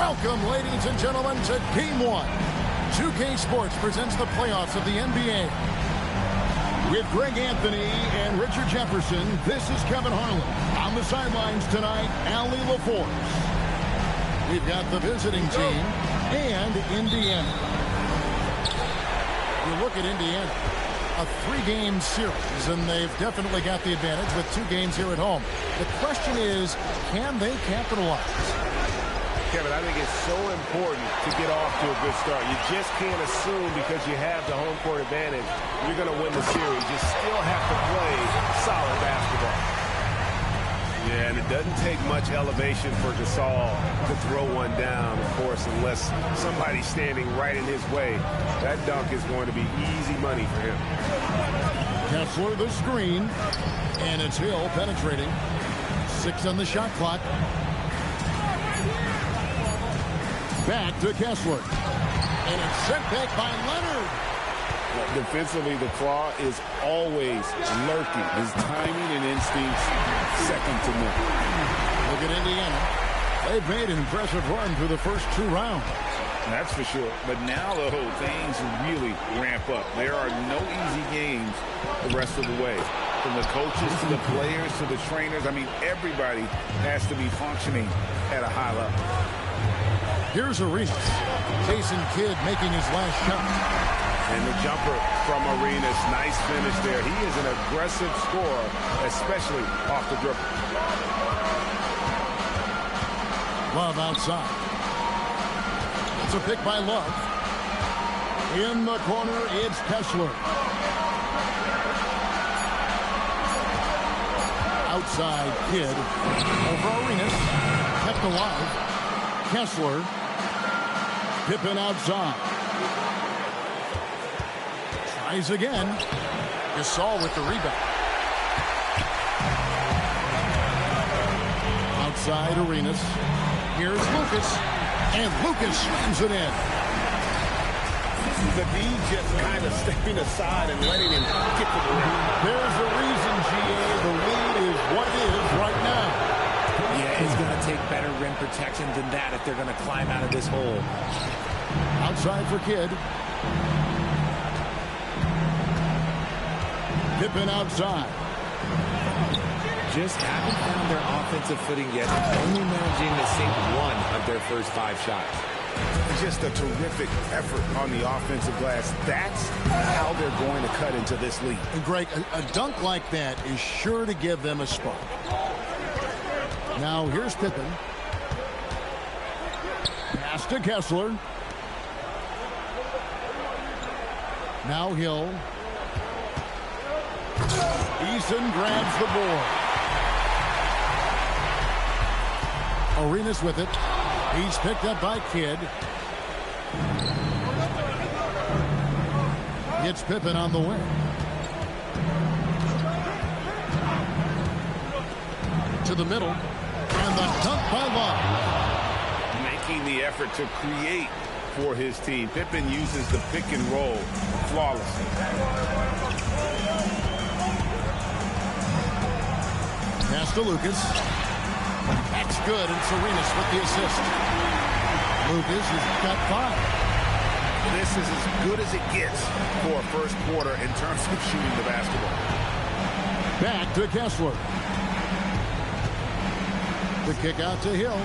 Welcome, ladies and gentlemen, to Game 1. 2K Sports presents the playoffs of the NBA. With Greg Anthony and Richard Jefferson, this is Kevin Harlan. On the sidelines tonight, Allie LaForce. We've got the visiting team and Indiana. You look at Indiana, a 3-game series, and they've definitely got the advantage with 2 games here at home. The question is, can they capitalize? Kevin, I think it's so important to get off to a good start. You just can't assume because you have the home court advantage you're going to win the series. You still have to play solid basketball. Yeah, and it doesn't take much elevation for Gasol to throw one down, of course, unless somebody's standing right in his way. That dunk is going to be easy money for him. Kessler the screen, and it's Hill penetrating. 6 on the shot clock. Back to Kessler. And it's sent back by Leonard. Defensively, the claw is always lurking. His timing and instincts second to none. Look at Indiana. They've made an impressive run through the first 2 rounds. That's for sure. But now, though, things really ramp up. There are no easy games the rest of the way. From the coaches to the players to the trainers. I mean, everybody has to be functioning at a high level. Here's Arenas. Jason Kidd making his last shot. And the jumper from Arenas. Nice finish there. He is an aggressive scorer, especially off the dribble. Love outside. It's a pick by Love. In the corner, it's Kessler. Outside, Kidd. Over Arenas. Kept alive. Kessler. Pippen outside. Tries again. Gasol with the rebound. Outside Arenas. Here's Lucas. And Lucas slams it in. The D just kind of stepping aside and letting him get to the rim. There's a reason, GA. The lead is what it is right now. Yeah, it's going to take better rim protection than that if they're going to climb out of this hole. Outside for Kidd. Pippen outside. Just haven't found their offensive footing yet. Only managing to sink 1 of their first 5 shots. Just a terrific effort on the offensive glass. That's how they're going to cut into this lead. And Greg, a dunk like that is sure to give them a spark. Now here's Pippen. Pass to Kessler. Now Hill. Eason grabs the board. Arenas with it. He's picked up by Kidd. It's Pippen on the wing. To the middle. And the dunk by Love. Making the effort to create for his team. Pippen uses the pick and roll flawlessly. Pass to Lucas. That's good, and Arenas with the assist. Lucas has got 5. This is as good as it gets for a first quarter in terms of shooting the basketball. Back to Kessler. The kick out to Hill.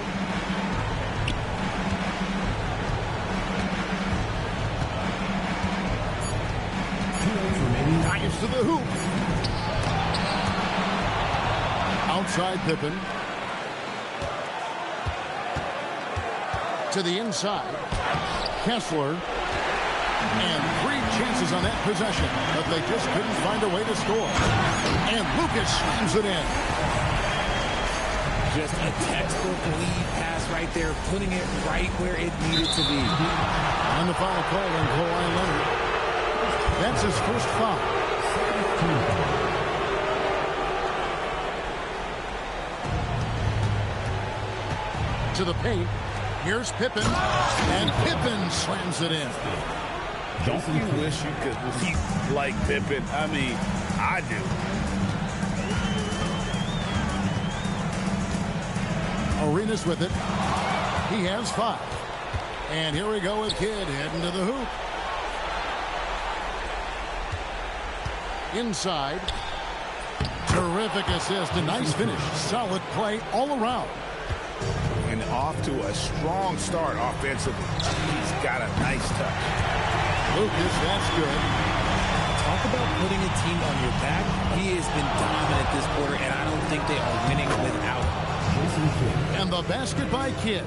Drives to the hoop. Outside Pippen. To the inside. Kessler. And 3 chances on that possession, but they just couldn't find a way to score. And Lucas slams it in. Just a textbook lead pass right there, putting it right where it needed to be. On the foul call on Kawhi Leonard. That's his first foul. To the paint. Here's Pippen. And Pippen slams it in. Don't you wish you could leap like Pippen? I mean, I do. Arenas with it. He has 5. And here we go with Kidd heading to the hoop. Inside. Terrific assist. A nice finish. Solid play all around. And off to a strong start offensively. He's got a nice touch. Lucas, that's good. Talk about putting a team on your back. He has been dominant this quarter, and I don't think they are winning without him. And the basket by Kidd.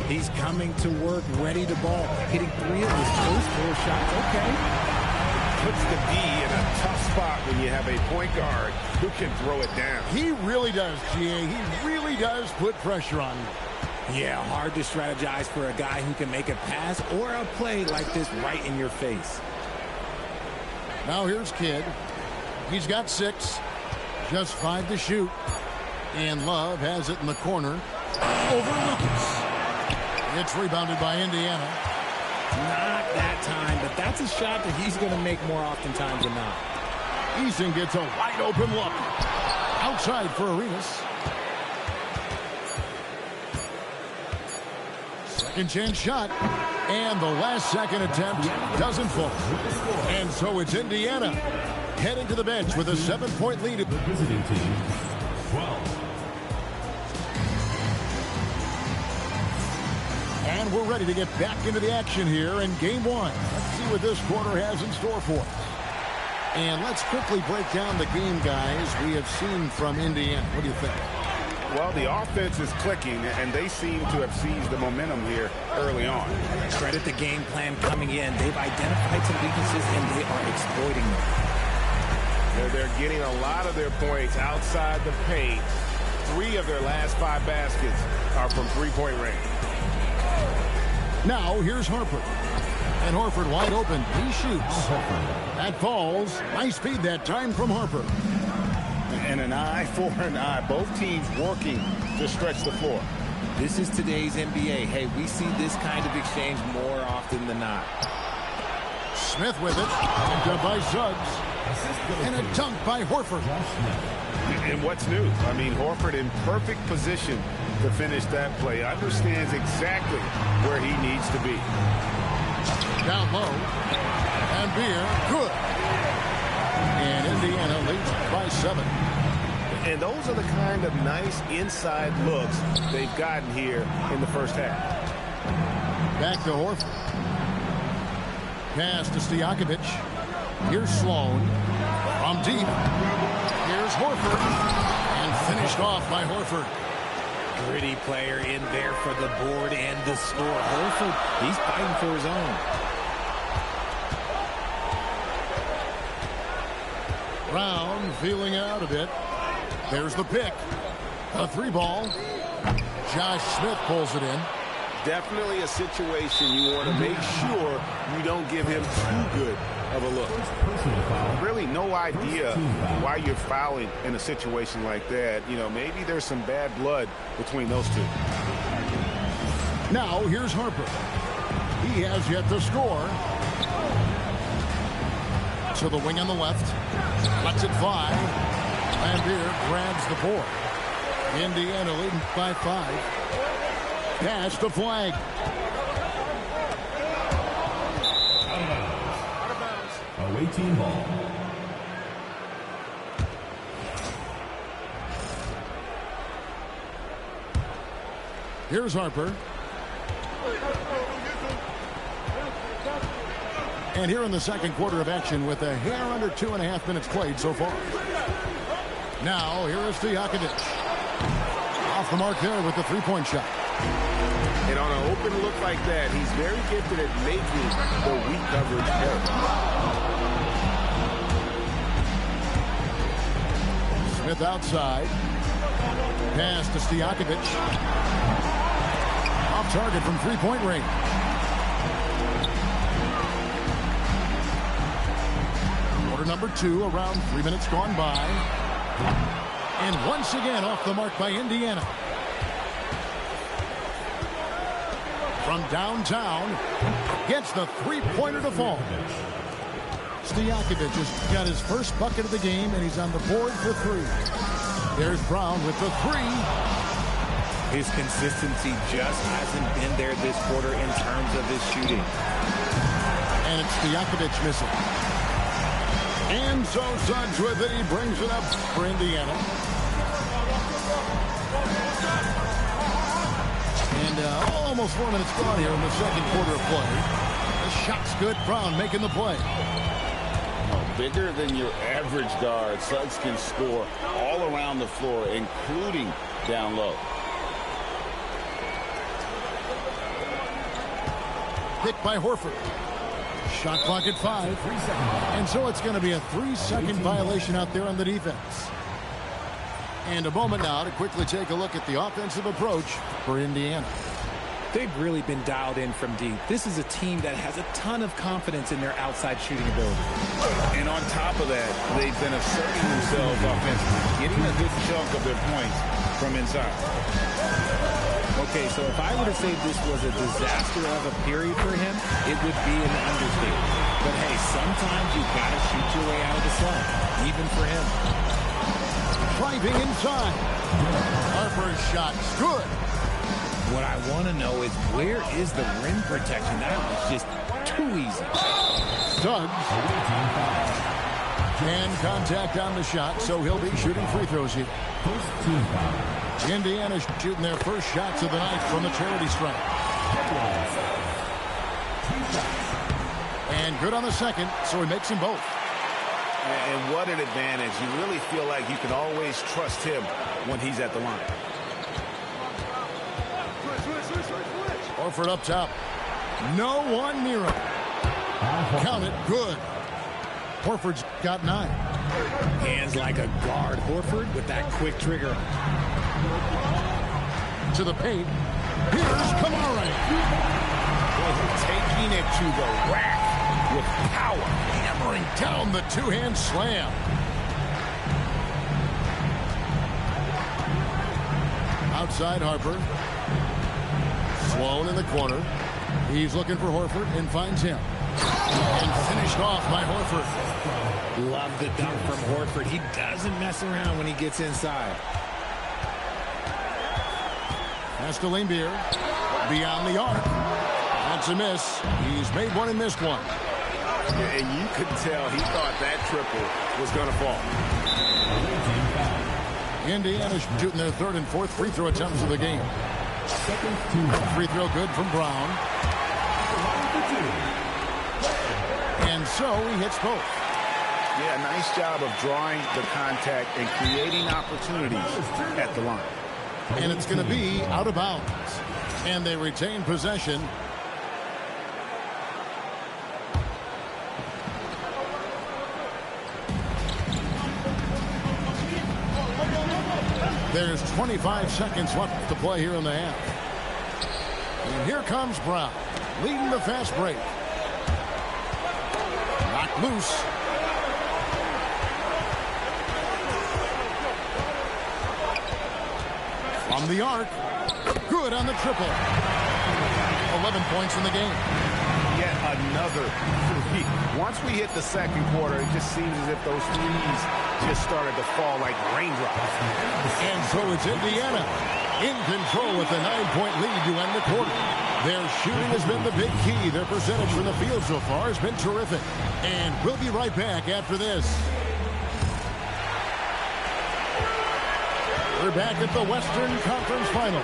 He's coming to work, ready to ball, hitting 3 of his first 4 shots. Okay. Puts the D in a tough spot when you have a point guard who can throw it down. He really does, GA. He really does put pressure on you. Yeah, hard to strategize for a guy who can make a pass or a play like this right in your face. Now here's Kidd. He's got 6. Just 5 to shoot. And Love has it in the corner. Over Lucas. It's rebounded by Indiana. Not that time, but that's a shot that he's going to make more oftentimes than not. Eason gets a wide open look. Outside for Arenas. Second chance shot. And the last second attempt doesn't fall. And so it's Indiana heading to the bench with a 7-point lead. The visiting team, 12. And we're ready to get back into the action here in game 1. Let's see what this quarter has in store for us. And let's quickly break down the game, guys, we have seen from Indiana. What do you think? Well, the offense is clicking, and they seem to have seized the momentum here early on. Credit the game plan coming in. They've identified some weaknesses, and they are exploiting them. They're getting a lot of their points outside the paint. 3 of their last 5 baskets are from three-point range. Now, here's Harper. And Horford wide open. He shoots. That falls. Nice feed that time from Harper. And an eye for an eye. Both teams working to stretch the floor. This is today's NBA. Hey, we see this kind of exchange more often than not. Smith with it. Picked up by Suggs. And a dunk by Horford. And what's new? I mean, Horford in perfect position to finish that play. Understands exactly where he needs to be. Down low. And Beer. Good. And Indiana leads by 7. And those are the kind of nice inside looks they've gotten here in the first half. Back to Horford. Pass to Stojakovic. Here's Sloan. From deep. Here's Horford. And finished off by Horford. Gritty player in there for the board and the score. Horford, he's fighting for his own. Brown feeling out a bit. There's the pick. A 3-ball. Josh Smith pulls it in. Definitely a situation you want to make sure you don't give him too good of a look. Really no idea why you're fouling in a situation like that. You know, maybe there's some bad blood between those two. Now here's Harper. He has yet to score. To the wing on the left. Lets it fly. Lambeer grabs the board. Indiana leading by 5. Pass the flag. Away team ball. Here's Harper. And here in the second quarter of action with a hair under 2.5 minutes played so far. Now here is Stojakovic. Off the mark there with the 3-point shot. And on an open look like that, he's very gifted at making the weak coverage work. Smith outside. Pass to Stojakovic. Off target from 3-point range. Quarter number 2, around 3 minutes gone by. And once again off the mark by Indiana. From downtown, gets the 3-pointer to fall. Stojakovic has got his first bucket of the game, and he's on the board for 3. There's Brown with the 3. His consistency just hasn't been there this quarter in terms of his shooting. And it's Stojakovic missing. And so Suggs with it. He brings it up for Indiana. And almost 4 minutes gone here in the second quarter of play. The shot's good. Brown making the play. Bigger than your average guard, Suggs can score all around the floor, including down low. Picked by Horford. Shot clock at 5. And so it's going to be a 3-second violation out there on the defense. And a moment now to quickly take a look at the offensive approach for Indiana. They've really been dialed in from deep. This is a team that has a ton of confidence in their outside shooting ability. And on top of that, they've been asserting themselves offensively, getting a good chunk of their points from inside. Okay, so if I were to say this was a disaster of a period for him, it would be an understatement. But hey, sometimes you've got to shoot your way out of the slump, even for him. Driving inside. Harper's shot's good. What I want to know is, where is the rim protection? That was just too easy. Suggs. And contact on the shot, so he'll be shooting free throws here. Indiana's shooting their first shots of the night from the charity stripe. And good on the second, so he makes them both. And what an advantage. You really feel like you can always trust him when he's at the line. Horford up top. No one near him. Count it. Good. Horford's got 9. Hands like a guard. Horford with that quick trigger. To the paint. Here's Kamara. Taking it to the rack with power. Hammering down the two-hand slam. Outside Harper. Sloan in the corner. He's looking for Horford and finds him. And finished off by Horford. Love the dunk from Horford. He doesn't mess around when he gets inside. Pass to Laimbeer. Beyond the arc. That's a miss. He's made one and missed one. And you could tell he thought that triple was going to fall. Indiana's shooting their third and fourth free throw attempts of the game. Free throw good from Brown. And so he hits both. Yeah, nice job of drawing the contact and creating opportunities at the line. And it's going to be out of bounds. And they retain possession. There's 25 seconds left to play here in the half. And here comes Brown, leading the fast break. Knocked loose. From the arc. Good on the triple. 11 points in the game. Yet another three. Once we hit the second quarter, it just seems as if those threes just started to fall like raindrops. And so it's Indiana in control with a 9-point lead to end the quarter. Their shooting has been the big key. Their percentage from the field so far has been terrific. And we'll be right back after this. We're back at the Western Conference Final.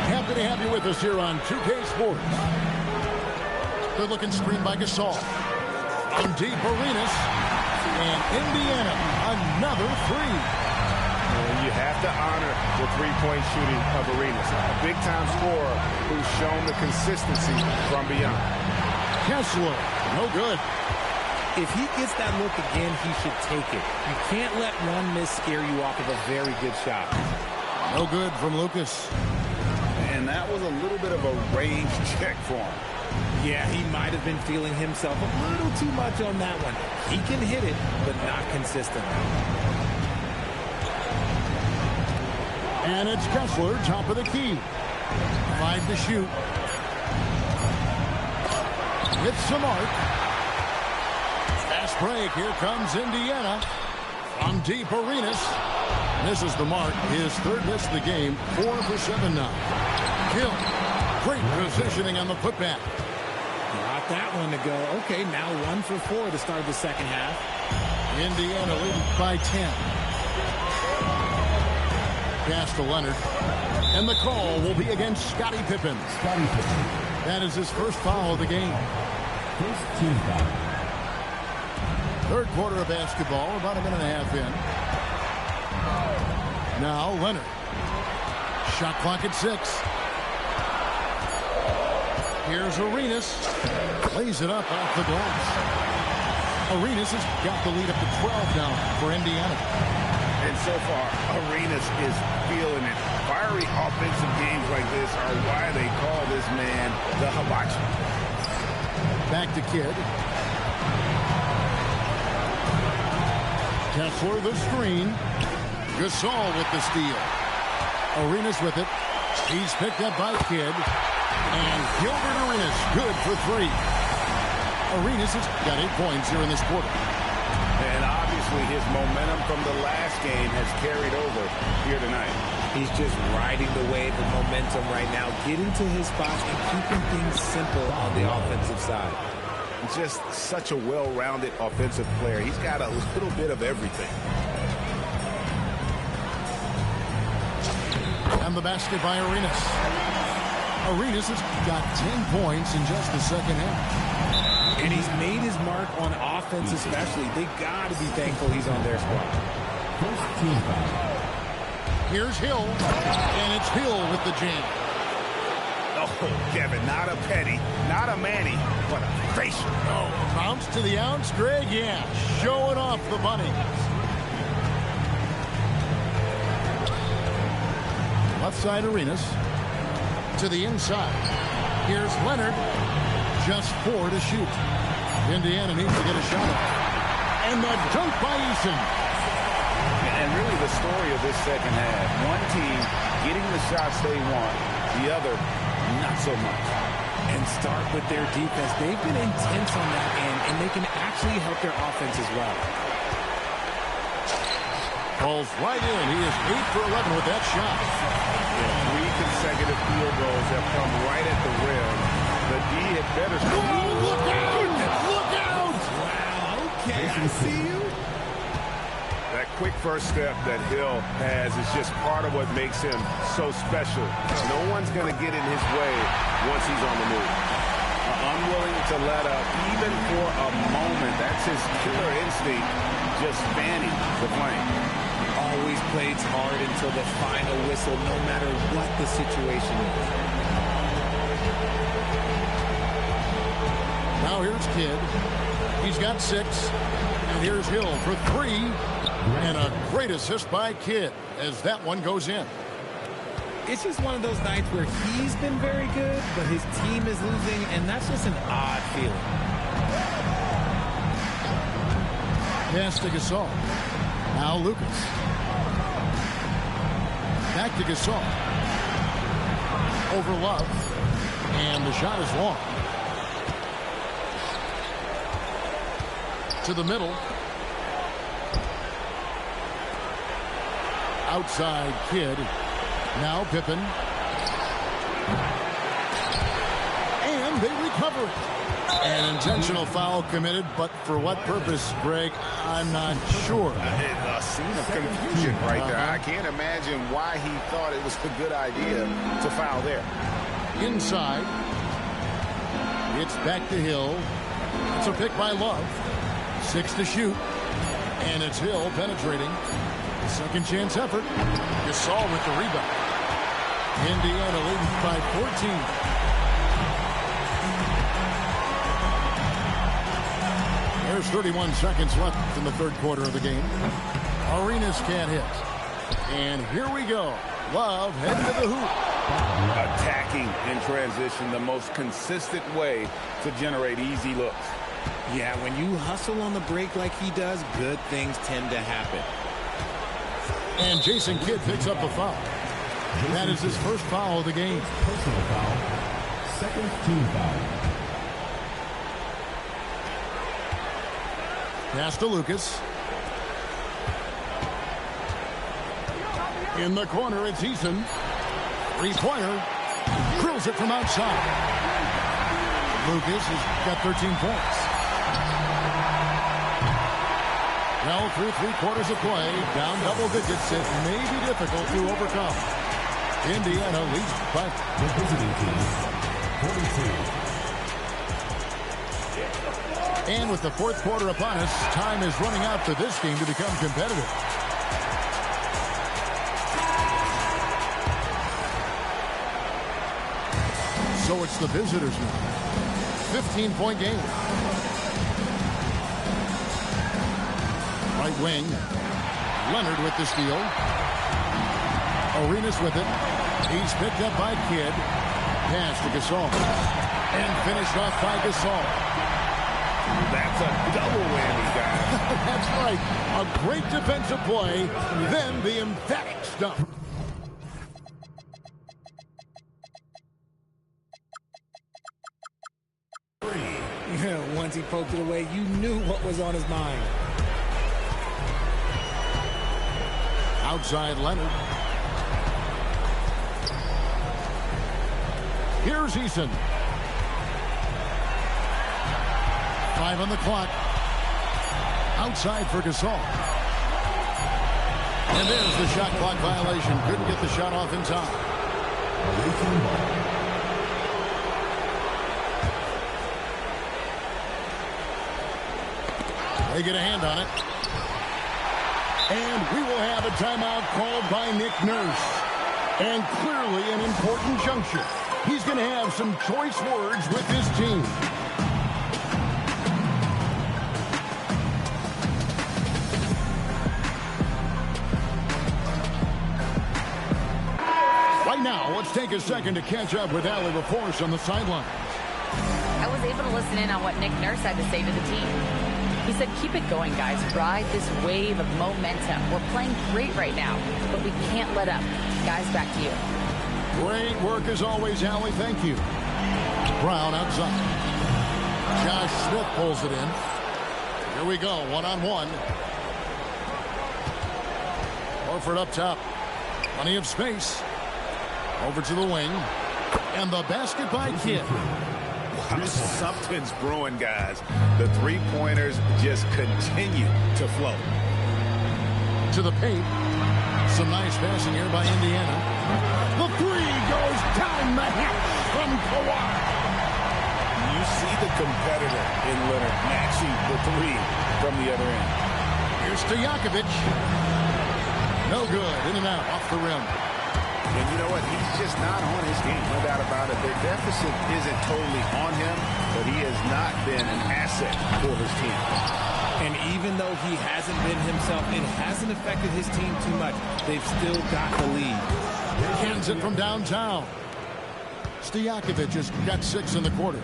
Happy to have you with us here on 2K Sports. Good looking screen by Gasol. From deep, Arenas. And Indiana, another three. And you have to honor the three-point shooting of Arenas. A big-time scorer who's shown the consistency from beyond. Kessler, no good. If he gets that look again, he should take it. You can't let one miss scare you off of a very good shot. No good from Lucas. And that was a little bit of a range check for him. Yeah, he might have been feeling himself a little too much on that one. He can hit it, but not consistently. And it's Kessler, top of the key. 5 to shoot. Hits the mark. Fast break. Here comes Indiana. From deep, Arenas. Misses the mark. His third miss of the game. 4 for 7 now. Hill. Great positioning on the putback. Got that one to go. Okay, now 1 for 4 to start the second half. Indiana leading by 10. Pass to Leonard. And the call will be against Scottie Pippen. Scottie Pippen. That is his first foul of the game. First team foul. Third quarter of basketball, about a minute and a half in. Now Leonard. Shot clock at 6. Here's Arenas. Lays it up off the glass. Arenas has got the lead up to 12 now for Indiana. And so far, Arenas is feeling it. Fiery offensive games like this are why they call this man the hibachi. Back to Kidd. Kessler the screen. Gasol with the steal. Arenas with it. He's picked up by Kidd. And Gilbert Arenas good for 3. Arenas has got 8 points here in this quarter. And obviously his momentum from the last game has carried over here tonight. He's just riding the wave of momentum right now, getting to his spots and keeping things simple on the offensive side. Just such a well-rounded offensive player. He's got a little bit of everything. And the basket by Arenas. Arenas has got 10 points in just the second half. And he's made his mark on offense especially. They got to be thankful he's on their squad. First team foul. Here's Hill. And it's Hill with the jam. Oh, Kevin, not a Petty, not a Manny, but a facial. Oh, bounce to the ounce, Greg. Yeah, showing off the bunny. Left side Arenas. To the inside. Here's Leonard. Just 4 to shoot. Indiana needs to get a shot off. And the dunk by Eason. And really the story of this second half. One team getting the shots they want, the other not so much. And start with their defense. They've been intense on that end, and they can actually help their offense as well. Falls right in. He is 8 for 11 with that shot. 3 consecutive field goals have come right at the rim. The D had better. Whoa, look out! Look out! Wow, okay, I see you. That quick first step that Hill has is just part of what makes him so special. No one's going to get in his way once he's on the move. Unwilling to let up, even for a moment. That's his killer instinct, just fanning the flame. Always plays hard until the final whistle, no matter what the situation is. Now here's Kidd. He's got 6. And here's Hill for 3. And a great assist by Kidd as that one goes in. It's just one of those nights where he's been very good, but his team is losing, and that's just an odd feeling. Pass to Gasol. Now Lucas. Back to Gasol. Over Love. And the shot is long. To the middle. Outside Kidd. Now Pippen. And they recover it. An intentional foul committed, but for what purpose, Greg, I'm not sure. A scene of confusion right there. I can't imagine why he thought it was a good idea to foul there. Inside. It's back to Hill. It's a pick by Love. 6 to shoot. And it's Hill penetrating. Second chance effort. Gasol with the rebound. Indiana leading by 14. There's 31 seconds left in the third quarter of the game. Arenas can't hit. And here we go. Love heading to the hoop. Attacking in transition, the most consistent way to generate easy looks. Yeah, when you hustle on the break like he does, good things tend to happen. And Jason Kidd picks up a foul. That is his first foul of the game. Personal foul. Second team foul. Pass to Lucas. In the corner, it's Eason. Three-pointer. Drills it from outside. Lucas has got 13 points. Well, through 3 quarters of play, down double digits, it may be difficult to overcome. Indiana leads by The visiting team, 42. And with the fourth quarter upon us, time is running out for this game to become competitive. So it's the visitors now. 15-point game. Right wing. Leonard with the steal. Arenas with it. He's picked up by Kidd. Pass to Gasol. And finished off by Gasol. That's a double whammy, guys. That's right. A great defensive play. Then the emphatic stuff. Once he poked it away, you knew what was on his mind. Outside Leonard. Here's Eason. 5 on the clock. Outside for Gasol. And there's the shot clock violation. Couldn't get the shot off in time. They get a hand on it. And we will have a timeout called by Nick Nurse. And clearly an important juncture. He's going to have some choice words with his team. Right now, let's take a second to catch up with Allie LaForce on the sidelines. I was able to listen in on what Nick Nurse had to say to the team. He said, keep it going, guys. Ride this wave of momentum. We're playing great right now, but we can't let up. Guys, back to you. Great work as always, Allie. Thank you. Brown outside. Josh Smith pulls it in. Here we go, one-on-one. Horford up top. Plenty of space. Over to the wing. And the basket by Kidd. Wow, something's brewing, guys. The three-pointers just continue to flow. To the paint. Some nice passing here by Indiana. The three goes down the hatch from Kawhi. You see the competitor in Leonard matching the three from the other end. Here's Stojakovic. No good. In and out. Off the rim. And you know what? He's just not on his game, no doubt about it. Their deficit isn't totally on him, but he has not been an asset for his team. And even though he hasn't been himself, it hasn't affected his team too much. They've still got the lead. Hands it from downtown. Stojakovic just got 6 in the quarter.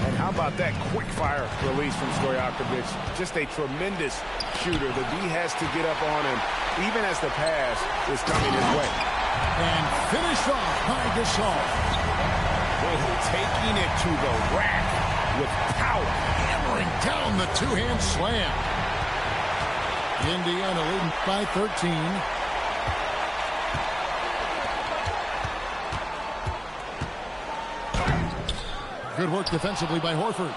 And how about that quick-fire release from Stojakovic? Just a tremendous shooter. The D has to get up on him, even as the pass is coming his way. And finished off by Gasol. Taking it to the rack with power. Hammering down the two-hand slam. Indiana leading by 13. Good work defensively by Horford.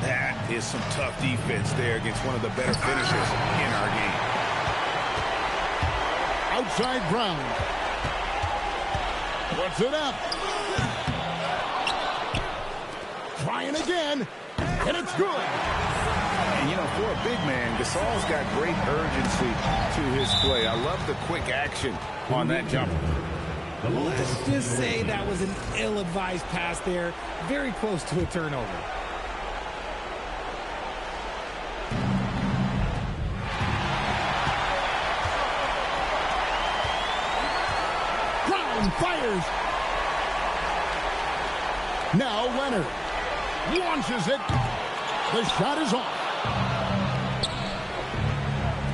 That is some tough defense there against one of the better finishers in our game. Outside Brown. Puts it up. Trying again. And it's good. And, you know, for a big man, Gasol's got great urgency to his play. I love the quick action on that jumper. Let's just say that was an ill-advised pass there. Very close to a turnover. Brown fires. Now Leonard launches it. The shot is off.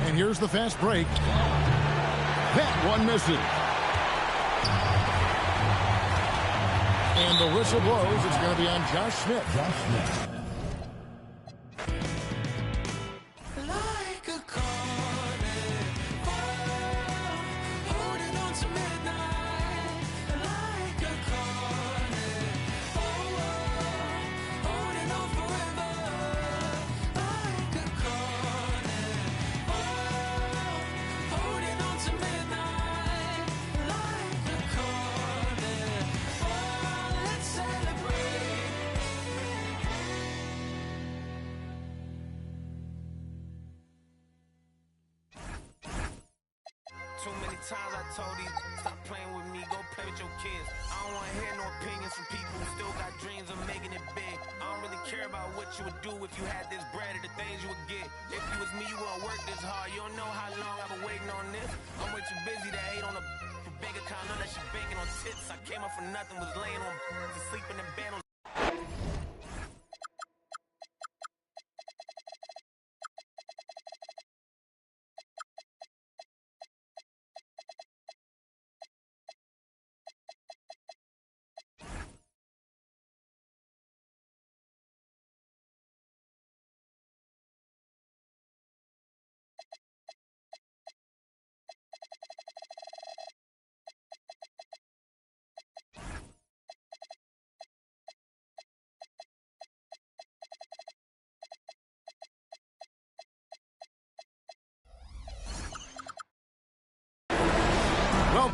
And here's the fast break. That one misses. And the whistle blows. It's going to be on Josh Smith. Josh Smith. told these, stop playing with me, go play with your kids. I don't want to hear no opinions from people who still got dreams of making it big. I don't really care about what you would do if you had this bread or the things you would get. If you was me, you wouldn't work this hard. You don't know how long I've been waiting on this. I'm way too busy to hate on a bank account, unless you're banking on tits. I came up for nothing, was laying on sleeping in bed. Well,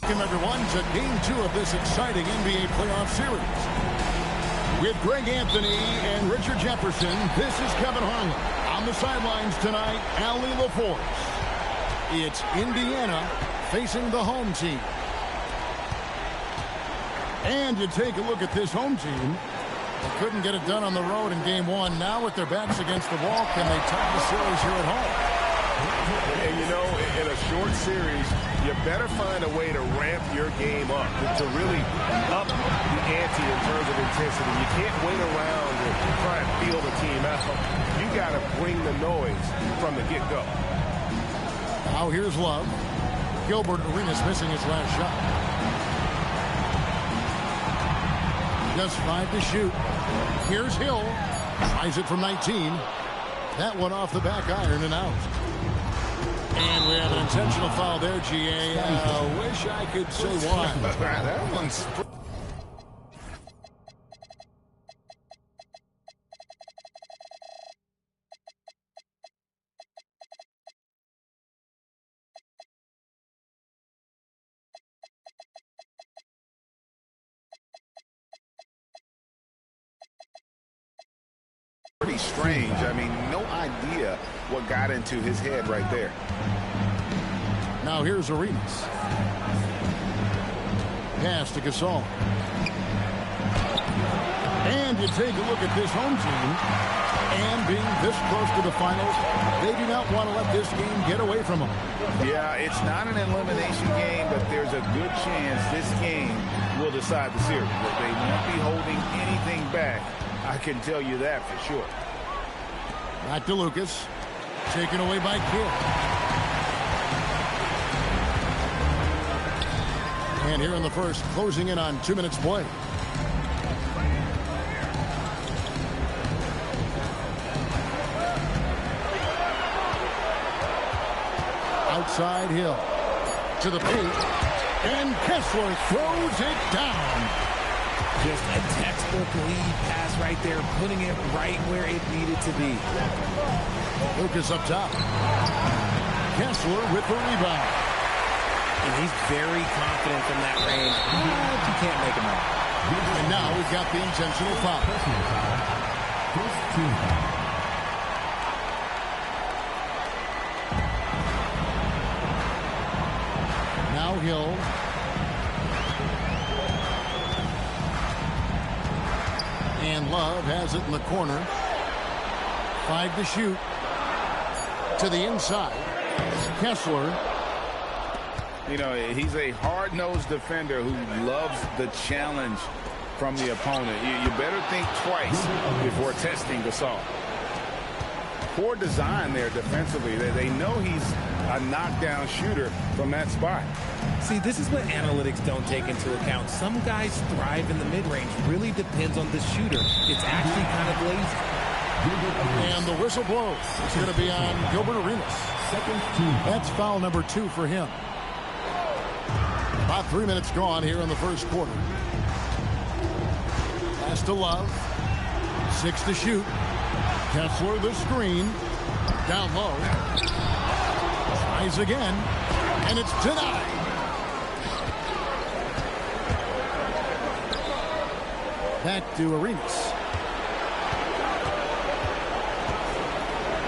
welcome everyone to Game 2 of this exciting NBA playoff series. With Greg Anthony and Richard Jefferson, this is Kevin Harlan. On the sidelines tonight, Allie LaForce. It's Indiana facing the home team. And you take a look at this home team. They couldn't get it done on the road in Game 1. Now with their backs against the wall, can they top the series here at home? And you know, in a short series, you better find a way to ramp your game up, to really up the ante in terms of intensity. You can't wait around and try and feel the team out. You got to bring the noise from the get-go. Now here's Love. Gilbert Arenas missing his last shot. Just 5 to shoot. Here's Hill. Tries it from 19. That one off the back iron and out. And we have an intentional foul there, GA. Wish I could say why. That one's pretty strange. I mean, no idea what got into his head right there. Now here's Arenas. Pass to Gasol. And you take a look at this home team. And being this close to the finals, they do not want to let this game get away from them. Yeah, it's not an elimination game, but there's a good chance this game will decide the series. But they won't be holding anything back. I can tell you that for sure. Back to Lucas. Taken away by Kidd. And here in the first, closing in on 2 minutes play. Outside Hill. To the paint. And Kessler throws it down. Just a textbook lead pass right there, putting it right where it needed to be. Lucas up top. Kessler with the rebound. And he's very confident from that range. You can't make him out. And now we've got the intentional foul. First team foul. Now Hill. And Love has it in the corner. 5 to shoot. To the inside. Kessler. You know, he's a hard-nosed defender who loves the challenge from the opponent. You better think twice before testing Gasol. Poor design there defensively. They know he's a knockdown shooter from that spot. See, this is what analytics don't take into account. Some guys thrive in the mid-range. Really depends on the shooter. It's actually kind of lazy. And the whistle blows. It's going to be on Gilbert Arenas. That's foul number 2 for him. About 3 minutes gone here in the first quarter. Pass to Love. 6 to shoot. Kessler the screen. Down low. Tries again. And it's denied. Back to Arenas.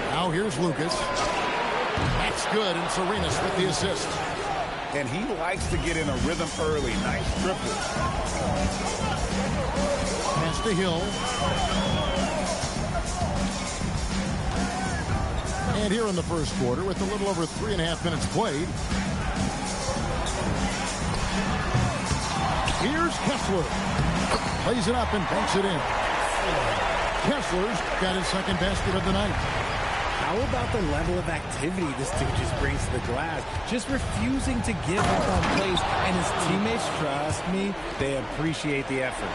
Now here's Lucas. That's good, and it's Arenas with the assist. And he likes to get in a rhythm early. Nice triple. Pass to Hill. And here in the first quarter, with a little over 3.5 minutes played, here's Kessler. Plays it up and banks it in. Kessler's got his second basket of the night. How about the level of activity this dude just brings to the glass? Just refusing to give up on plays, and his teammates, trust me, they appreciate the effort.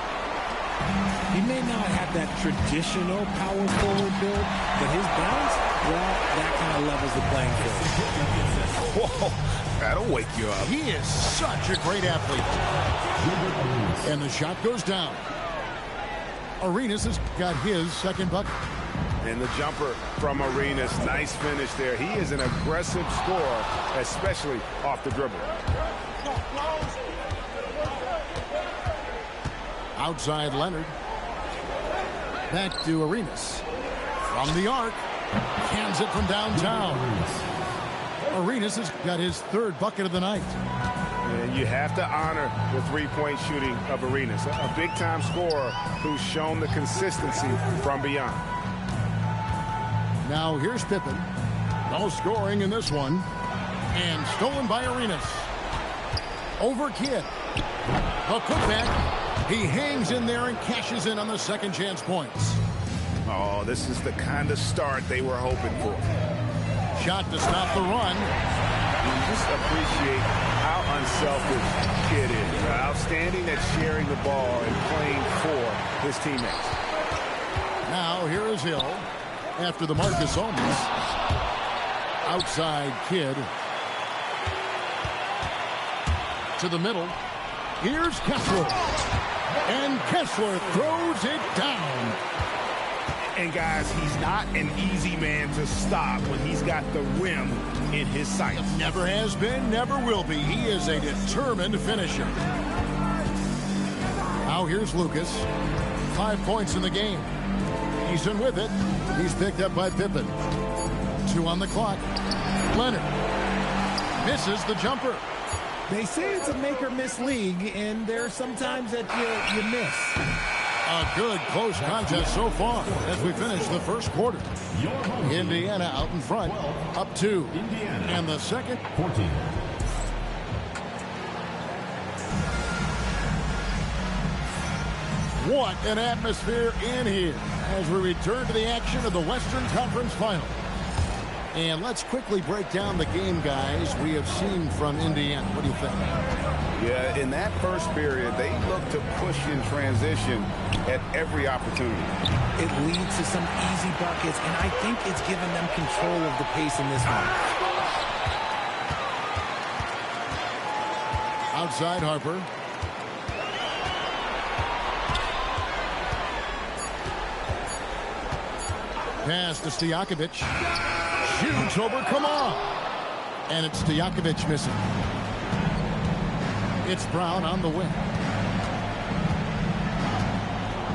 He may not have that traditional power forward build, but his balance, well, that kind of levels the playing field. Whoa, that'll wake you up. He is such a great athlete. And the shot goes down. Arenas has got his second bucket. And the jumper from Arenas. Nice finish there. He is an aggressive scorer, especially off the dribble. Outside Leonard. Back to Arenas. From the arc. Cans it from downtown. Arenas has got his third bucket of the night. And you have to honor the three-point shooting of Arenas. A big-time scorer who's shown the consistency from beyond. Now here's Pippen. No scoring in this one. And stolen by Arenas. Over Kidd. The putback. He hangs in there and cashes in on the second chance points. Oh, this is the kind of start they were hoping for. Shot to stop the run. You just appreciate how unselfish Kidd is. Outstanding at sharing the ball and playing for his teammates. Now here is Hill. After the Marcus Holmes. Outside Kidd. To the middle. Here's Kessler. And Kessler throws it down. And guys, he's not an easy man to stop when he's got the rim in his sights. Never has been, never will be. He is a determined finisher. Now here's Lucas. 5 points in the game. Eason with it. He's picked up by Pippen. 2 on the clock. Leonard misses the jumper. They say it's a make-or-miss league, and there's sometimes that you miss. A good close contest so far as we finish the first quarter. Indiana out in front, up 2. And the second. 14. What an atmosphere in here as we return to the action of the Western Conference Final. And let's quickly break down the game, guys, we have seen from Indiana. What do you think? Yeah, in that first period, they looked to push in transition at every opportunity. It leads to some easy buckets, and I think it's given them control of the pace in this one. Outside Harper. Pass to Stojakovic. Shoots over, come on. And it's Stojakovic missing. It's Brown on the wing.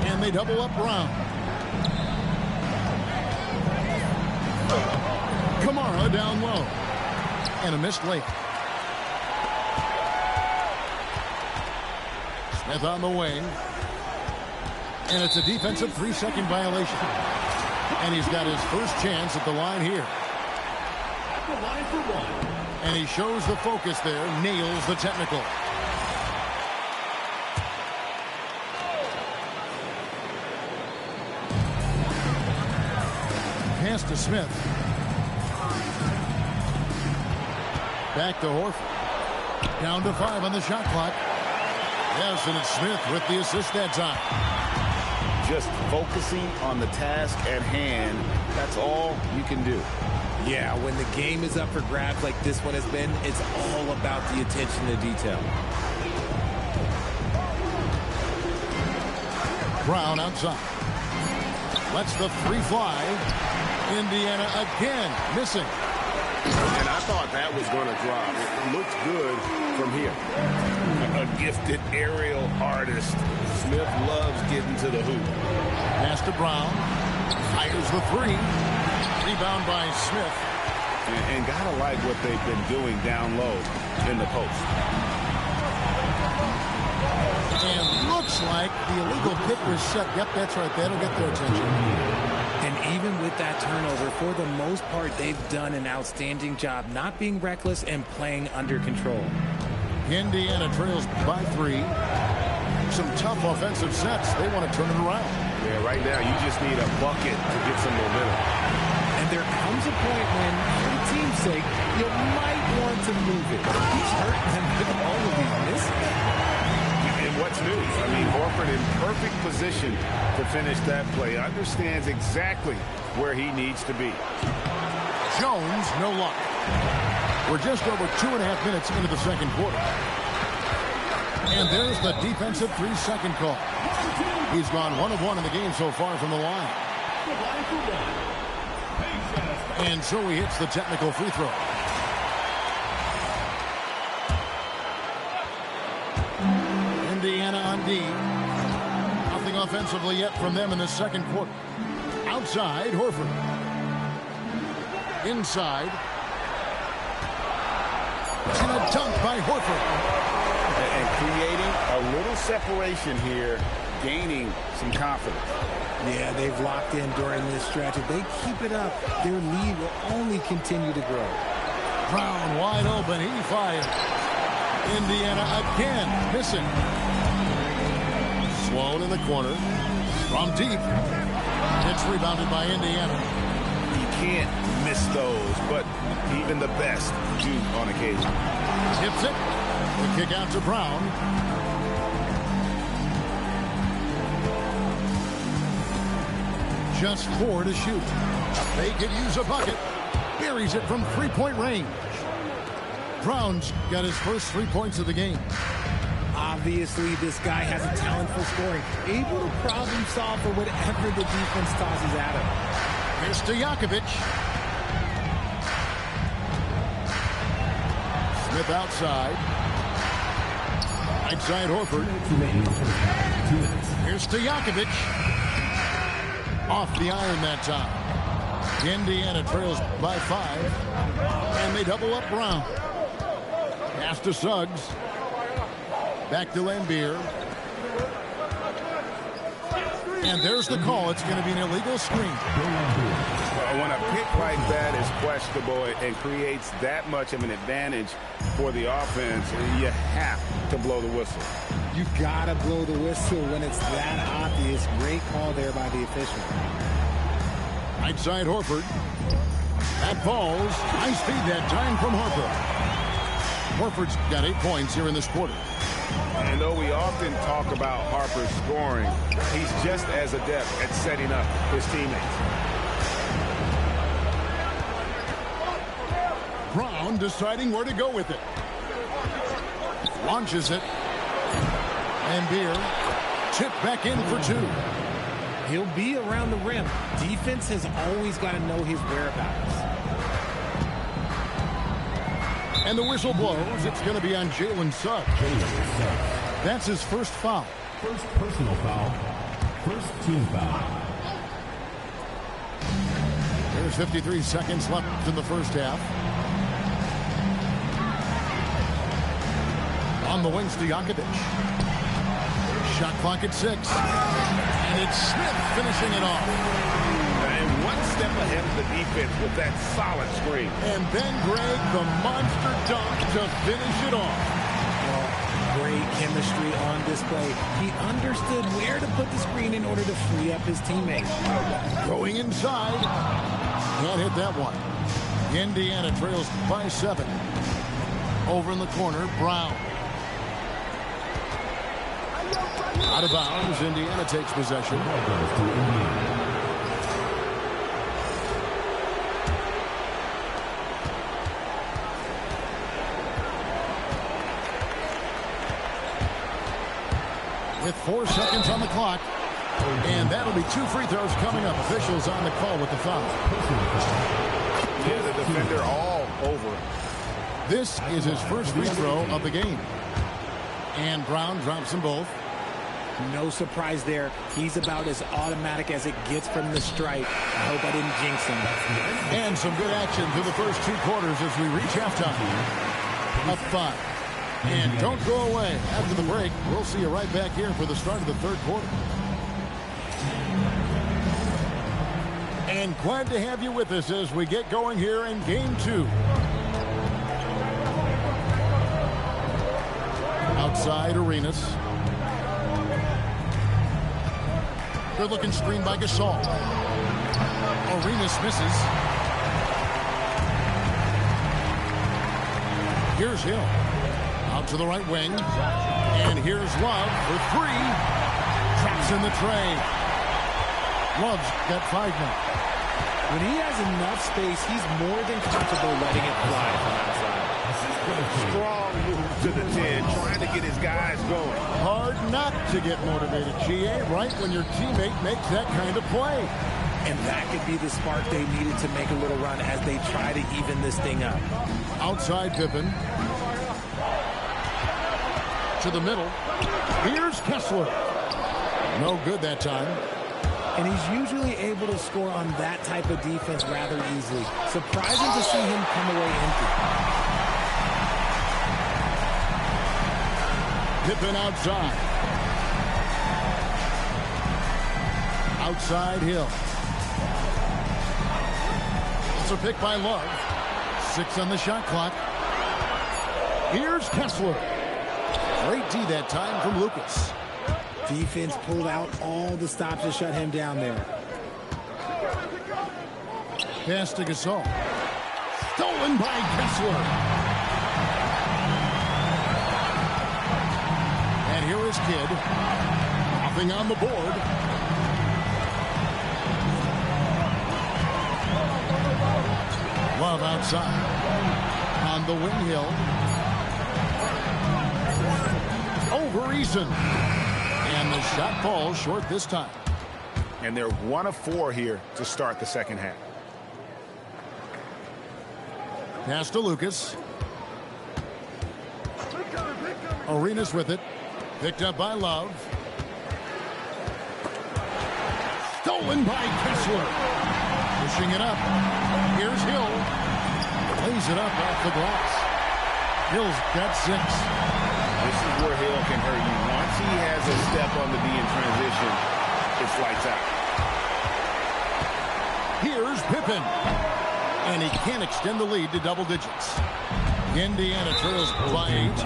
And they double up Brown. Kamara down low. And a missed layup. Smith on the wing. And it's a defensive 3-second violation. And he's got his first chance at the line here. And he shows the focus there, nails the technical. pass to Smith. Back to Horford. Down to 5 on the shot clock. Yes, and it's Smith with the assist that time. Just focusing on the task at hand, that's all you can do. Yeah, when the game is up for grabs like this one has been, it's all about the attention to detail. Brown outside. Lets the 3 fly. Indiana again missing. And I thought that was going to drop. It looked good from here. A gifted aerial artist. Smith loves getting to the hoop. Pass to Brown. Fires the 3. Rebound by Smith. And gotta like what they've been doing down low in the post. And looks like the illegal pick was set. Yep, that's right. That'll get their attention. And even with that turnover, for the most part, they've done an outstanding job not being reckless and playing under control. Indiana trails by 3. Some tough offensive sets. They want to turn it around. Yeah, right now you just need a bucket to get some momentum. And there comes a point when, for the team's sake, you might want to move it. He's hurting them with all of these misses. And what's new? I mean, Horford in perfect position to finish that play. Understands exactly where he needs to be. Jones, no luck. We're just over 2.5 minutes into the second quarter. And there's the defensive 3-second call. He's gone 1 of 1 in the game so far from the line. And so he hits the technical free throw. Indiana on D. Nothing offensively yet from them in the second quarter. Outside, Horford. Inside. And a dunk by Horford. And creating a little separation here, gaining some confidence. Yeah, they've locked in during this stretch. If they keep it up, their lead will only continue to grow. Brown wide open. He fires. Indiana again missing. Sloan in the corner. From deep. It's rebounded by Indiana. You can't miss those, but even the best do on occasion. Tips it. The kick out to Brown. Just 4 to shoot. They could use a bucket. Buries it from 3-point range. Brown's got his first 3 points of the game. Obviously, this guy has a talent for scoring. Able to problem solve for whatever the defense tosses at him. Here's to Jakovic. Smith outside. Outside Horford. Here's to Jakovic. Off the iron that time. Indiana trails by 5. And they double up Brown. Pass to Suggs. Back to Lambier. And there's the call. It's going to be an illegal screen. When a pick like that is questionable and creates that much of an advantage for the offense, you have to blow the whistle. You gotta blow the whistle when it's that obvious. Great call there by the official. Outside Horford. That falls. High speed that time from Horford. Horford's got 8 points here in this quarter. And though we often talk about Harper's scoring, he's just as adept at setting up his teammates. Brown deciding where to go with it. Launches it. Lambier. Tip back in for 2. He'll be around the rim. Defense has always got to know his whereabouts. And the whistle blows. It's going to be on Jalen Suggs. That's his first foul. First personal foul. First team foul. There's 53 seconds left in the first half. On the wings to Jakovic. Shot clock at 6. And it's Smith finishing it off. And one step ahead of the defense with that solid screen. And then Greg, the monster dunk to finish it off. Great chemistry on display. He understood where to put the screen in order to free up his teammates. Going inside. Can't hit that one. Indiana trails by 7. Over in the corner, Brown. Out of bounds, Indiana takes possession. With 4 seconds on the clock. And that'll be 2 free throws coming up. Officials on the call with the foul. Yeah, the defender all over. This is his first free throw of the game. And Brown drops them both. No surprise there. He's about as automatic as it gets from the stripe. I hope I didn't jinx him. And some good action through the first 2 quarters as we reach halftime. Up 5. And don't go away. After the break, we'll see you right back here for the start of the 3rd quarter. And glad to have you with us as we get going here in Game 2. Outside Arenas. Good-looking screen by Gasol. Arenas misses. Here's Hill. Out to the right wing. And here's Love for 3. Traps in the tray. Love's got 5 now. When he has enough space, he's more than comfortable letting it fly from outside. Strong move to the 10, trying to get his guys going. Hard not to get motivated, GA, right when your teammate makes that kind of play. And that could be the spark they needed to make a little run as they try to even this thing up. Outside Pippen. To the middle. Here's Kessler. No good that time. And he's usually able to score on that type of defense rather easily. Surprising to see him come away empty. Pippen outside. Outside Hill. It's a pick by Love. 6 on the shot clock. Here's Kessler. Great D that time from Lucas. Defense pulled out all the stops to shut him down there. Pass to Gasol. Stolen by Kessler. And here is Kidd. Nothing on the board. Love outside. On the wing, Hill. Over Eason. And the shot falls short this time. And they're 1 of 4 here to start the second half. Pass to Lucas. Arenas with it. Picked up by Love. Stolen by Kessler. Pushing it up. Here's Hill. Lays it up off the glass. Hill's got 6. This is where Hill can hurt you. Once he has a step on the D in transition, it's lights out. Here's Pippen. And he can't extend the lead to double digits. Indiana trails by 8.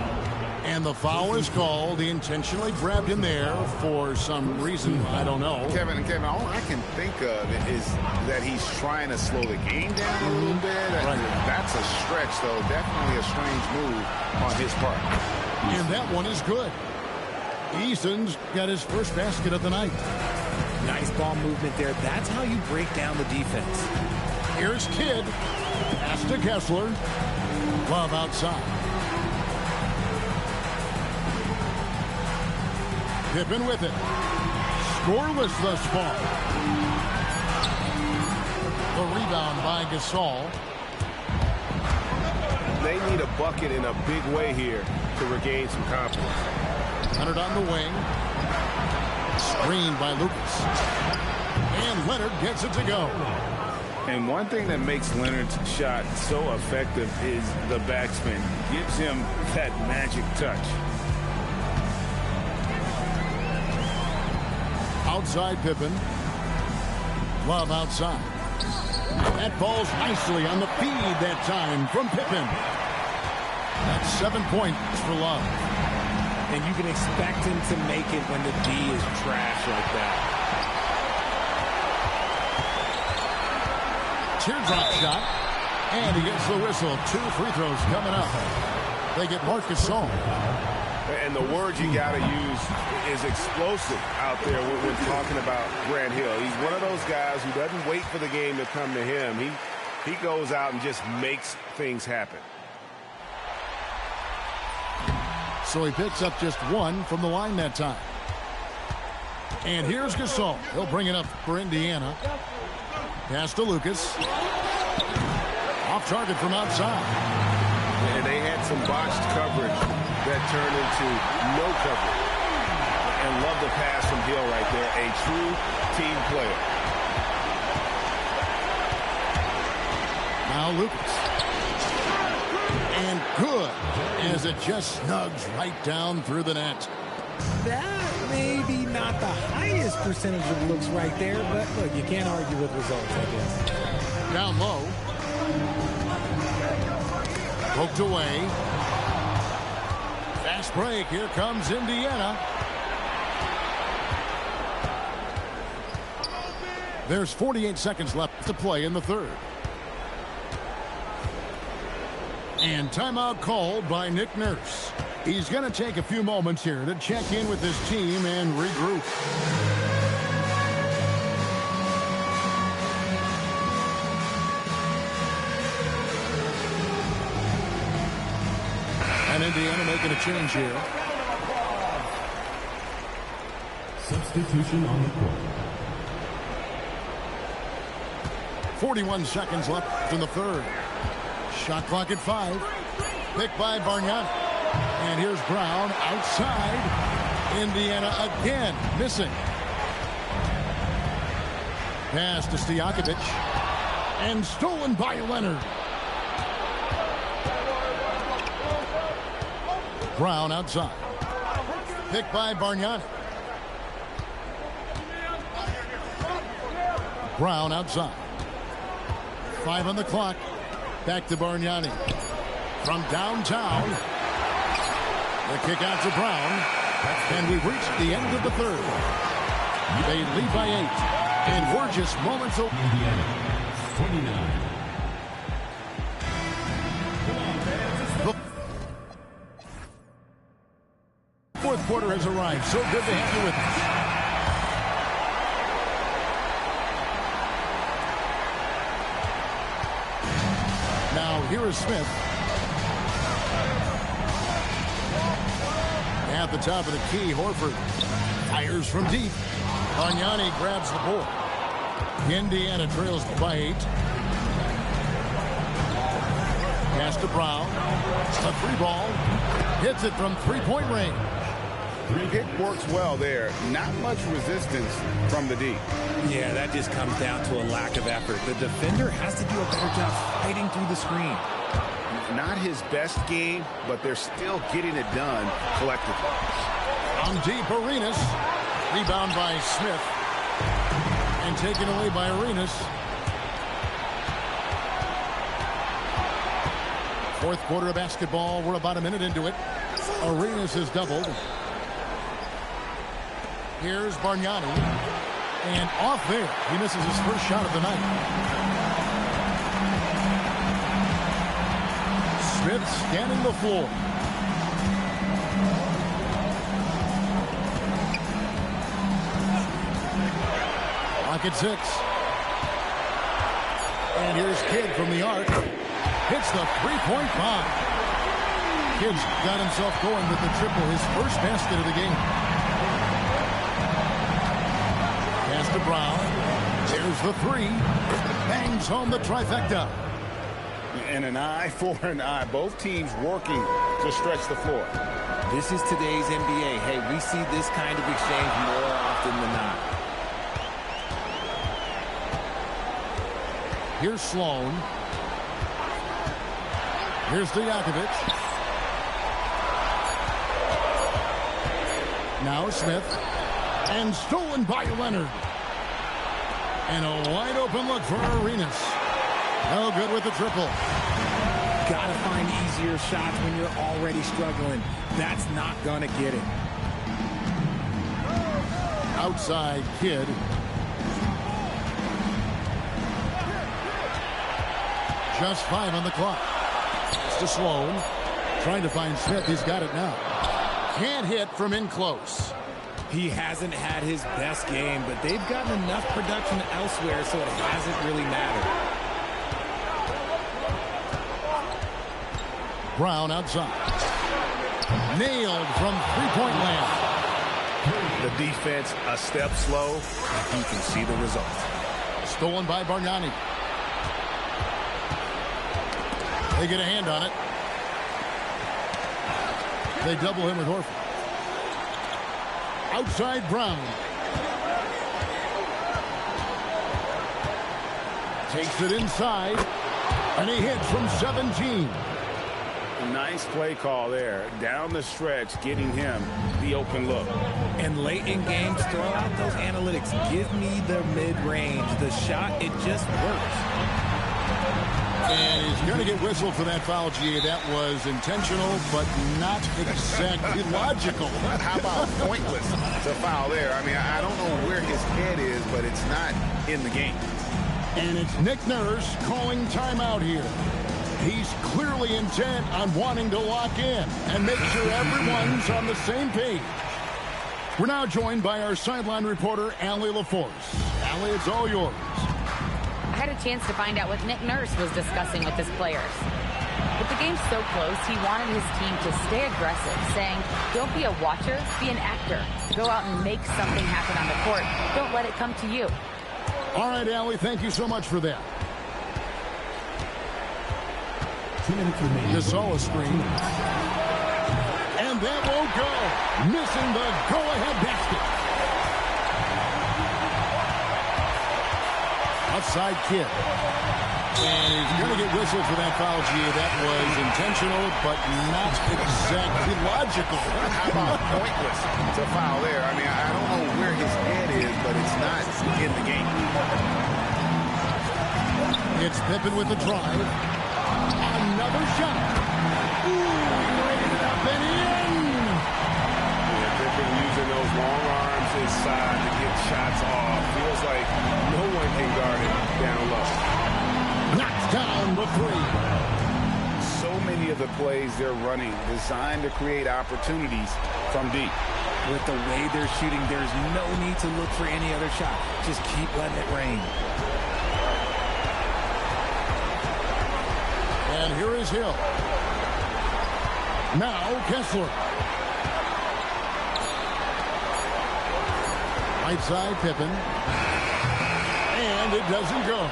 And the foul is called. He intentionally grabbed him there for some reason. I don't know. Kevin, all I can think of is that he's trying to slow the game down a little bit. Right. That's a stretch, though. Definitely a strange move on his part. And that one is good. Eason's got his first basket of the night. Nice ball movement there. That's how you break down the defense. Here's Kidd. Pass to Kessler. Love outside. Pippen with it. Scoreless thus far. The rebound by Gasol. They need a bucket in a big way here to regain some confidence. Leonard on the wing. Screened by Lucas. And Leonard gets it to go. And one thing that makes Leonard's shot so effective is the backspin. Gives him that magic touch. Outside Pippen. Love outside. That falls nicely on the feed that time from Pippen. That's 7 points for Love. And you can expect him to make it when the D is trash like that. teardrop shot. And he gets the whistle. 2 free throws coming up. They get Marc Gasol. And the word you got to use is explosive out there when talking about Grant Hill. He's one of those guys who doesn't wait for the game to come to him. He goes out and just makes things happen. So he picks up just 1 from the line that time. And here's Gasol. He'll bring it up for Indiana. Pass to Lucas. Off target from outside. And they had some botched coverage that turned into no coverage. And love the pass from Hill right there. A true team player. Now Lucas. And good, as it just snugs right down through the net. That may be not the highest percentage of looks right there, but look, you can't argue with results, I guess. Down low. Poked away. Fast break. Here comes Indiana. There's 48 seconds left to play in the third. And timeout called by Nick Nurse. He's going to take a few moments here to check in with his team and regroup. And Indiana making a change here. Substitution on the court. 41 seconds left in the third. Shot clock at 5. Picked by Bargnani. And here's Brown outside. Indiana again missing. Pass to Stojakovic. And stolen by Leonard. Brown outside. Picked by Bargnani. Brown outside. 5 on the clock. Back to Bargnani. From downtown. The kick out to Brown. And we've reached the end of the third. They lead by 8. And we're just moments away. Indiana, 29. Fourth quarter has arrived. So good to have you with us. Now here is Smith. At the top of the key, Horford fires from deep. Bargnani grabs the board. Indiana trails by 8. Pass to Brown. A 3 ball. Hits it from 3-point range. It works well there. Not much resistance from the D. Yeah, that just comes down to a lack of effort. The defender has to do a better job fighting through the screen. Not his best game, but they're still getting it done collectively. On deep, Arenas. Rebound by Smith. And taken away by Arenas. Fourth quarter of basketball. We're about a minute into it. Arenas has doubled. Here's Bargnani. And off there. He misses his first shot of the night. Smith scanning the floor. Clock at 6. And here's Kidd from the arc. Hits the 3-point bomb. Kidd's got himself going with the triple, his first basket of the game. Pass to Brown. There's the 3. Bangs home the trifecta. And an eye for an eye. Both teams working to stretch the floor. This is today's NBA. Hey, we see this kind of exchange more often than not. Here's Sloan. Here's Stojakovic. Now Smith. And stolen by Leonard. And a wide open look for Arenas. No good with the triple. Gotta find easier shots when you're already struggling. That's not gonna get it. Outside Kidd. just 5 on the clock. It's to Sloan. Trying to find Smith. He's got it now. Can't hit from in close. He hasn't had his best game, but they've gotten enough production elsewhere, so it hasn't really mattered. Brown outside. Nailed from three-point land. The defense a step slow, and you can see the result. Stolen by Bargnani. They get a hand on it. They double him with Horford. Outside Brown. Takes it inside. And he hits from 17. Nice play call there. Down the stretch, getting him the open look. And late in games, throw out those analytics. Give me the mid-range. The shot, it just works. And he's going to get whistled for that foul, G. That was intentional, but not exactly logical. How about pointless to foul there? I mean, I don't know where his head is, but it's not in the game. And it's Nick Nurse calling timeout here. He's clearly intent on wanting to lock in and make sure everyone's on the same page. We're now joined by our sideline reporter, Allie LaForce. Allie, it's all yours. I had a chance to find out what Nick Nurse was discussing with his players. With the game so close, he wanted his team to stay aggressive, saying, don't be a watcher, be an actor. Go out and make something happen on the court. Don't let it come to you. All right, Allie, thank you so much for that. 2 minutes remaining. You saw a screen. And that won't go. Missing the go-ahead basket. Outside Kidd. And he's going to get whistled for that foul, G. That was intentional, but not exactly logical. How about pointless to foul there? I mean, I don't know where his head is, but it's not in the game. It's Pippen with the drive. Another shot. Ooh, rated up and in. Yeah, Pippen using those long arms inside to get shots off. Feels like no one can guard it down low. Knocks down the three. So many of the plays they're running designed to create opportunities from deep. With the way they're shooting, there's no need to look for any other shot. Just keep letting it rain. And here is Hill. Now Kessler. Right side Pippen. And it doesn't go.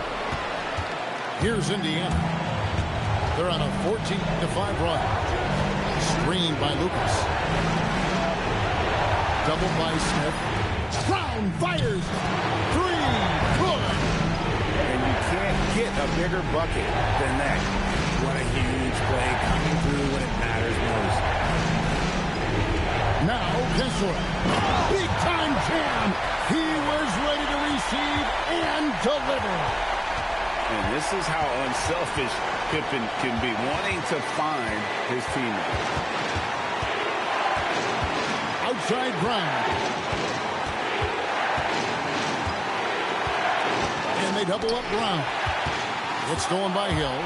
Here's Indiana. They're on a 14-5 run. Screened by Lucas. Double by Smith. Brown fires. Three. Good. And you can't get a bigger bucket than that. What a huge play coming through when it matters most. Now Kessler. Big time jam. He was ready to receive and deliver. And this is how unselfish Pippen can be, wanting to find his teammates. Outside Brown. And they double up Brown. It's stolen by Hill.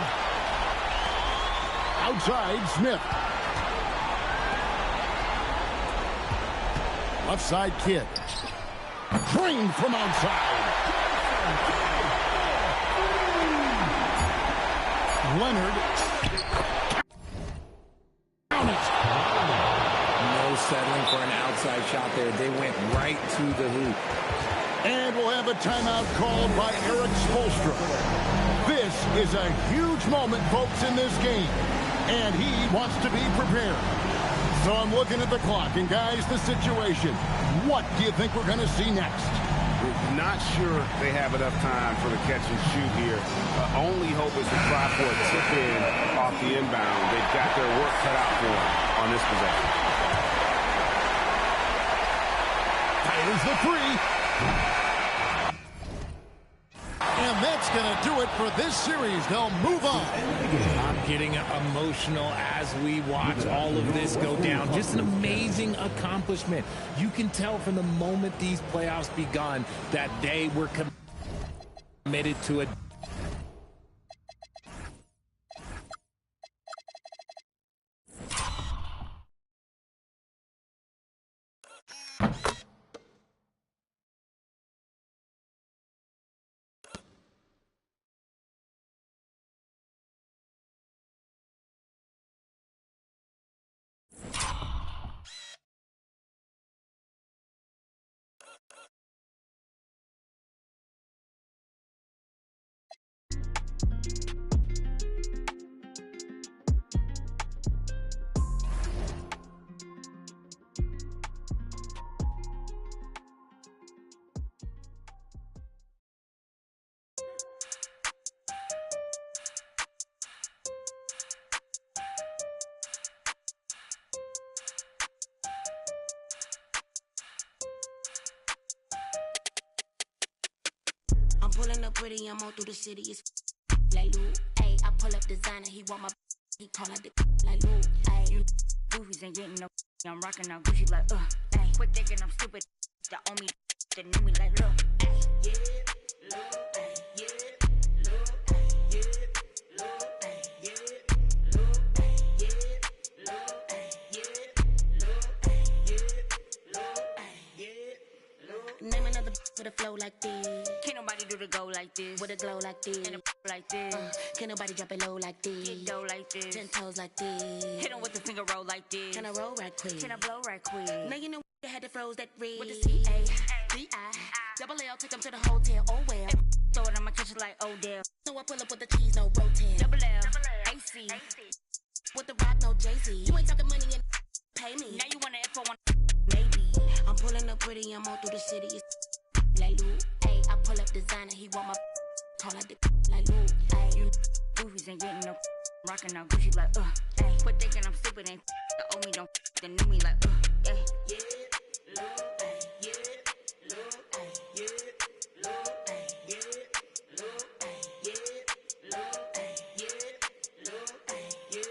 Outside Smith. Left side Kidd. Drained from outside. Leonard. Down it. No settling for an outside shot there. They went right to the hoop. And we'll have a timeout called by Eric Spoelstra. This is a huge moment, folks, in this game. And he wants to be prepared. So I'm looking at the clock. And, guys, the situation. What do you think we're going to see next? Not sure they have enough time for the catch and shoot here. Only hope is to try for a tip in off the inbound. They've got their work cut out for them on this possession. Here's the three. And that's going to do it for this series. They'll move on. I'm getting emotional as we watch all of this go down. Just an amazing accomplishment. You can tell from the moment these playoffs begun that they were committed to a pulling up pretty, I'm all through the city. It's like Lou. Ayy, I pull up designer, he want my. He call out the like Lou. Ayy, you goofies ain't getting no. I'm rocking out Gucci like ayy. Quit thinking I'm stupid. That owe me, that knew me like look. Ayy, yeah, look, ayy, yeah, look, ayy, yeah, look, ayy, yeah, look, ayy, yeah, look, ayy, yeah, look, ayy, yeah, look, ayy, yeah, look. Name another with a flow like this. Can't nobody do the go like this. With a glow like this. And a like this. Can't nobody drop it low like this. Get dough like this. 10 toes like this. Hit him with the finger roll like this. Can I roll right quick? Can I blow right quick? Now you know you had to froze that red. With the C-A-D-I. Double L, take them to the hotel. Oh well. Throw it on my kitchen like Odell. So I pull up with the cheese, no rotel. Double L, AC. With the rock, no Jay-Z. You ain't talking money and pay me. Now you want an F1? Maybe. I'm pulling up pretty, I'm all through the city. It's like Lou. Ayy, I pull up designer, he want my. Call out the like Lou. Ayy, you goofies ain't getting no. Rockin' out Gucci like ayy. Quit thinking I'm stupid, ain't the owe me don't. They knew me like ayy. Yeah, Lou, ayy, yeah, Lou, ayy, yeah, Lou, ayy, yeah, Lou, ayy, yeah, Lou, ayy, yeah, Lou, ayy, yeah,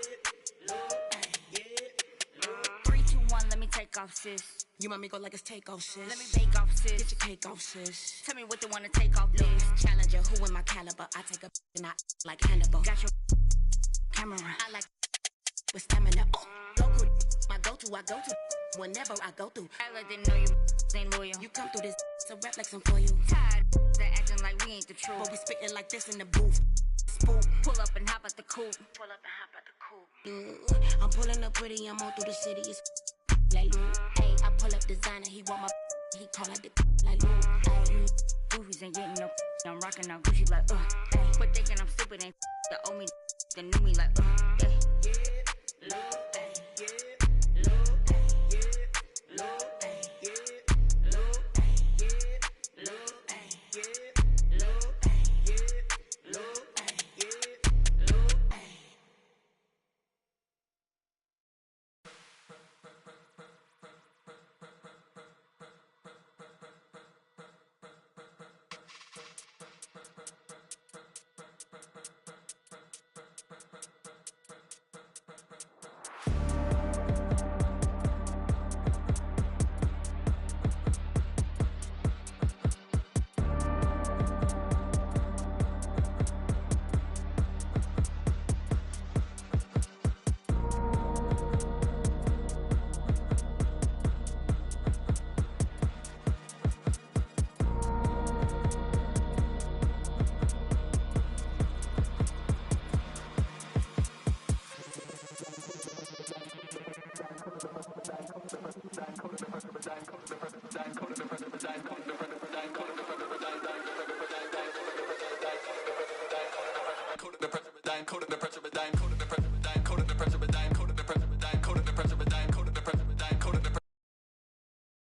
Lou, ayy, yeah. 3, 2, 1, let me take off, sis. You want me go like it's take off, sis. Let me bake off, sis. Get your cake off, sis. Tell me what they wanna take off, sis. Challenger, who in my caliber? I take a and I like Hannibal. Got your camera. I like with stamina. Local, my go-to, I go to whenever I go through. I like they know you ain't loyal. You come through this, so rap like some for you. Tired, they acting like we ain't the truth. But we spitting like this in the booth. Spook, pull up and hop at the coupe. Pull up and hop at the coupe. I'm pulling up pretty, I'm all through the city. It's like Lou. Ayy, I pull up designer, he want my. He call out the like Lou. Ayy, goofies ain't getting no. I'm rocking out Gucci like ayy. Quit thinking I'm stupid, ain't the owe me. They knew me like ayy. Yeah, Lou, ayy, yeah, Lou, ayy, yeah, Lou, ayy, yeah, Lou, ayy, yeah, Lou, ayy, yeah, Lou, ayy, yeah, Lou, ayy, yeah, Lou, ayy. Code of the pressure,